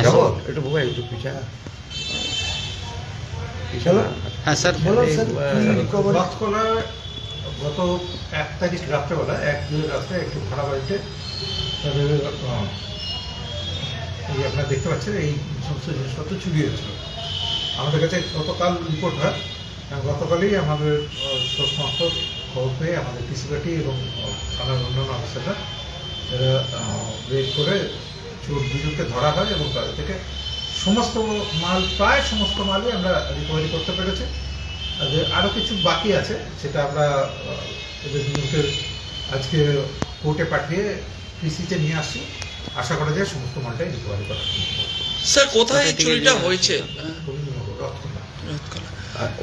যাবো একটু মোবাইল একটু পিছা চলো। হ্যাঁ স্যার বলো স্যার, কি recovery? রথকলা গত 1 তারিখ রাত্রেবেলা 1-2 রাত্রে একটু ভাড়া বাড়িতে তাদের এই আপনারা দেখতে পাচ্ছেন এই সমস্ত জিনিসপত্র চুরি হয়েছিল। আমাদের কাছে গতকাল রিপোর্ট হয়, গতকালই আমাদের সমস্ত খবর পেয়ে আমাদের পিসিপাটি এবং থানার অন্যান্য অফিসাররা এরা রেড করে চোর দুজনকে ধরা হয় এবং তাদের থেকে সমস্ত মাল, প্রায় সমস্ত মালই আমরা রিকভারি করতে পেরেছি। আরও কিছু বাকি আছে, সেটা আমরা এদের দুজনকে আজকে কোর্টে পাঠিয়ে পিসিতে নিয়ে আসছি। আশা করা যায় সমস্ত মালটাই রিকভারি করা সম্ভব। স্যার কোথায় এই চুরিটা হয়েছে? রথকলা।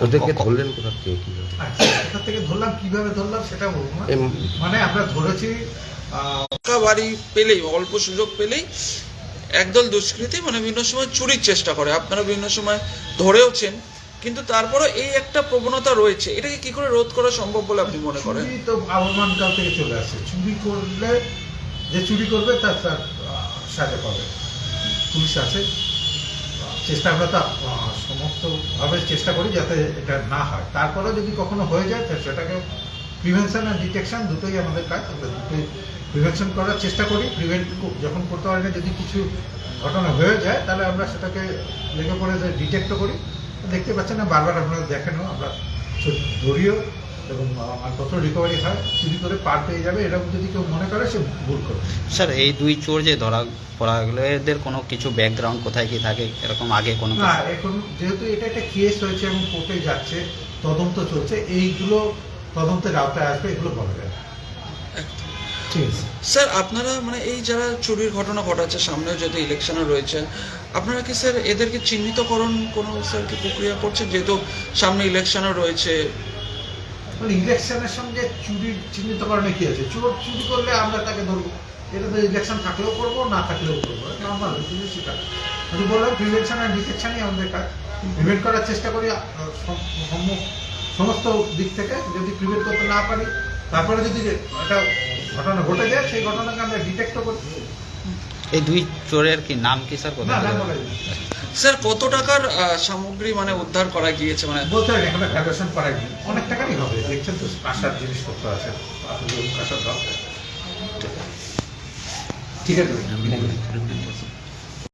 ওদেরকে ধরলেন কোথা থেকে কিভাবে? আচ্ছা, কোথা থেকে ধরলাম, কিভাবে ধরলাম সেটা বলবো না। মানে আমরা ধরেছি ফাঁকা বাড়ি পেলেই, অল্প সুযোগ পেলেই একদল দুষ্কৃতী মানে বিভিন্ন সময় চুরির চেষ্টা করে, আপনারা বিভিন্ন সময় ধরেওছেন, কিন্তু তারপরে এই একটা প্রবণতা রয়েছে, এটাকে কি করে রোধ করা সম্ভব বলে আপনি মনে করেন? চুরি তো আবহমান কাল থেকে চলে আসছে। চুরি করলে যে চুরি করবে তার তার সাজা পাবে। পুলিশ আছে, চেষ্টা আমরা তো সমস্তভাবে চেষ্টা করি যাতে এটা না হয়। তারপরেও যদি কখনো হয়ে যায় তাহলে সেটাকে প্রিভেনশন আর ডিটেকশন দুটোই আমাদের কাজ। আমরা দুটোই প্রিভেনশন করার চেষ্টা করি। প্রিভেন্ট যখন করতে পারি না, যদি কিছু ঘটনা হয়ে যায় তাহলে আমরা সেটাকে লেগে পড়ে ডিটেক্টও করি। দেখতে পাচ্ছেন না, বারবার আপনারা দেখেনও, আমরা ধরিও এবং মালপত্র রিকভারি হয়। চুরি করে পার পেয়ে যাবে এরকম যদি কেউ মনে করে সে ভুল করবে। স্যার এই দুই চোর যে ধরা পড়া গেলো, এদের কোনো কিছু ব্যাকগ্রাউন্ড কোথায় কি থাকে এরকম আগে কোনো না, এখন যেহেতু এটা একটা কেস হয়েছে এবং কোর্টে যাচ্ছে, তদন্ত চলছে, এইগুলো তদন্তের আওতায় আসবে, এগুলো বলা যায় না। ঠিক আছে স্যার আপনারা মানে এই যারা চুরির ঘটনা ঘটাচ্ছে, সামনে যদি ইলেকশনে রয়েছে, আপনারা কি স্যার এদেরকে চিহ্নিতকরণ কোনো স্যার কি প্রক্রিয়া করছেন, যেহেতু সামনে ইলেকশনে রয়েছে? মানে ইলেকশনের সঙ্গে চুরির চিহ্নিতকরণে কি আছে? চোর চুরি করলে আমরা তাকে ধরবো, এটা তো ইলেকশন থাকলেও করবো, না থাকলেও করবো, নর্মাল সেটা। আমি বললাম প্রিভেনশন আর ডিটেকশনই আমাদের কাজ। প্রিভেন্ট করার চেষ্টা করি সমস্ত দিক থেকে। যদি প্রিভেন্ট করতে না পারি, তারপরে যদি একটা ঘটনা ঘটে যায়, সেই ঘটনাকে আমরা ডিটেক্টও করি। এই দুই চোরের কি নাম কি স্যার? না, কোথায় না বলা যায় না। স্যার কত টাকার সামগ্রী মানে উদ্ধার করা গিয়েছে? মানে বলতে হয় এখানে ভ্যালুয়েশন করাই অনেক টাকারই হবে। দেখছেন তো কাঁসার জিনিসপত্র আছে, কাঁসার দাম। ঠিক আছে।